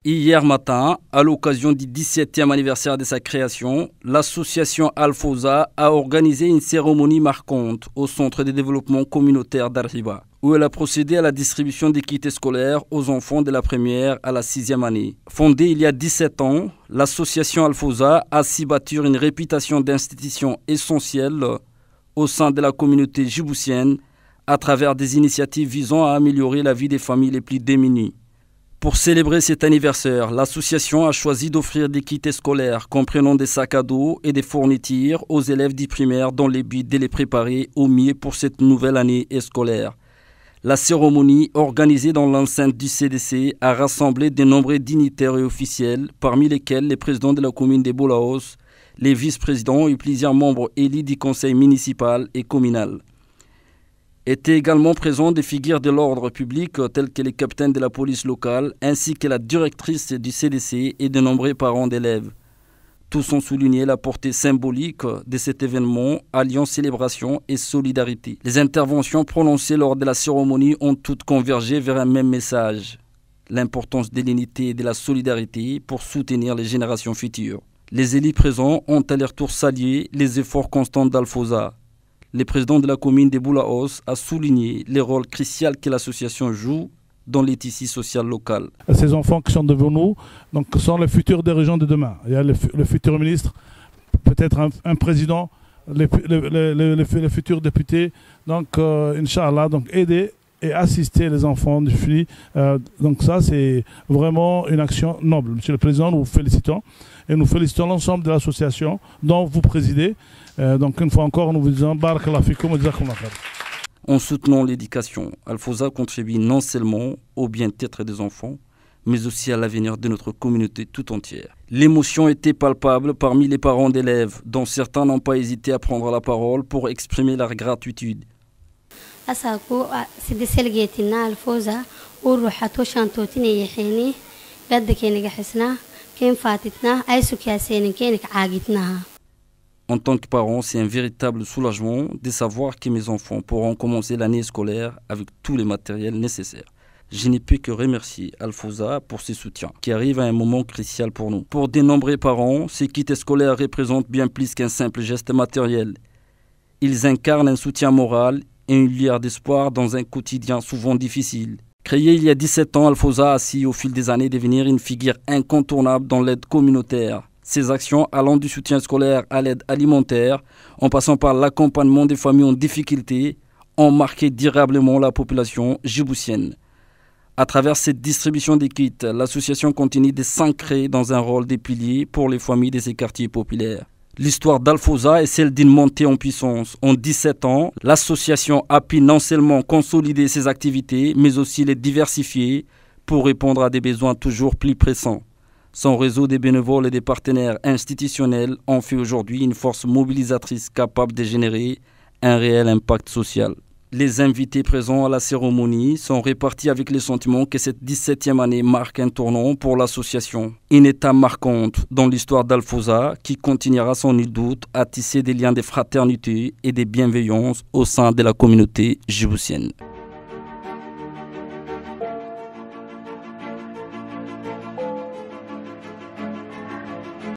Hier matin, à l'occasion du 17e anniversaire de sa création, l'association Al-Fawza a organisé une cérémonie marquante au Centre de développement communautaire d'Arriba, où elle a procédé à la distribution des kits scolaires aux enfants de la première à la 6e année. Fondée il y a 17 ans, l'association Al-Fawza a su bâtir une réputation d'institution essentielle au sein de la communauté djiboutienne à travers des initiatives visant à améliorer la vie des familles les plus démunies. Pour célébrer cet anniversaire, l'association a choisi d'offrir des kits scolaires comprenant des sacs à dos et des fournitures aux élèves du primaire dans le but de les préparer au mieux pour cette nouvelle année scolaire. La cérémonie, organisée dans l'enceinte du CDC, a rassemblé de nombreux dignitaires et officiels, parmi lesquels les présidents de la commune de Bolaos, les vice-présidents et plusieurs membres élus du conseil municipal et communal. Étaient également présents des figures de l'ordre public tels que les capitaines de la police locale ainsi que la directrice du CDC et de nombreux parents d'élèves. Tous ont souligné la portée symbolique de cet événement alliant célébration et solidarité. Les interventions prononcées lors de la cérémonie ont toutes convergé vers un même message: l'importance de l'unité et de la solidarité pour soutenir les générations futures. Les élus présents ont à leur tour salué les efforts constants d'Al-Fawza. Le président de la commune de Bolaos a souligné le rôle crucial que l'association joue dans les tissus sociaux locaux. Ces enfants qui sont devant nous sont les futurs dirigeants de demain. Il y a le futur ministre, peut-être un président, les futurs députés. Donc, Inch'Allah, aider et assister les enfants du FLI. Donc ça, c'est vraiment une action noble. Monsieur le Président, nous vous félicitons. Et nous félicitons l'ensemble de l'association dont vous présidez. Donc une fois encore, nous vous disons Barakallah fikoum wa jazakumullah khair. En soutenant l'éducation, Al-Fawza contribue non seulement au bien-être des enfants, mais aussi à l'avenir de notre communauté tout entière. L'émotion était palpable parmi les parents d'élèves, dont certains n'ont pas hésité à prendre la parole pour exprimer leur gratitude. En tant que parent, c'est un véritable soulagement de savoir que mes enfants pourront commencer l'année scolaire avec tous les matériels nécessaires. Je ne peux que remercier Al-Fawza pour ses soutiens, qui arrivent à un moment crucial pour nous. Pour de nombreux parents, ces kits scolaires représentent bien plus qu'un simple geste matériel. Ils incarnent un soutien moral et une lueur d'espoir dans un quotidien souvent difficile. Créé il y a 17 ans, Al-Fawza a su au fil des années devenir une figure incontournable dans l'aide communautaire. Ces actions allant du soutien scolaire à l'aide alimentaire, en passant par l'accompagnement des familles en difficulté, ont marqué durablement la population djiboutienne. À travers cette distribution des kits, l'association continue de s'ancrer dans un rôle de pilier pour les familles de ces quartiers populaires. L'histoire d'Al-Fawza est celle d'une montée en puissance. En 17 ans, l'association a pu non seulement consolider ses activités, mais aussi les diversifier pour répondre à des besoins toujours plus pressants. Son réseau de bénévoles et des partenaires institutionnels en fait aujourd'hui une force mobilisatrice capable de générer un réel impact social. Les invités présents à la cérémonie sont répartis avec le sentiment que cette 17e année marque un tournant pour l'association. Une étape marquante dans l'histoire d'Al-Fawza qui continuera sans nul doute à tisser des liens de fraternité et de bienveillance au sein de la communauté djiboutienne.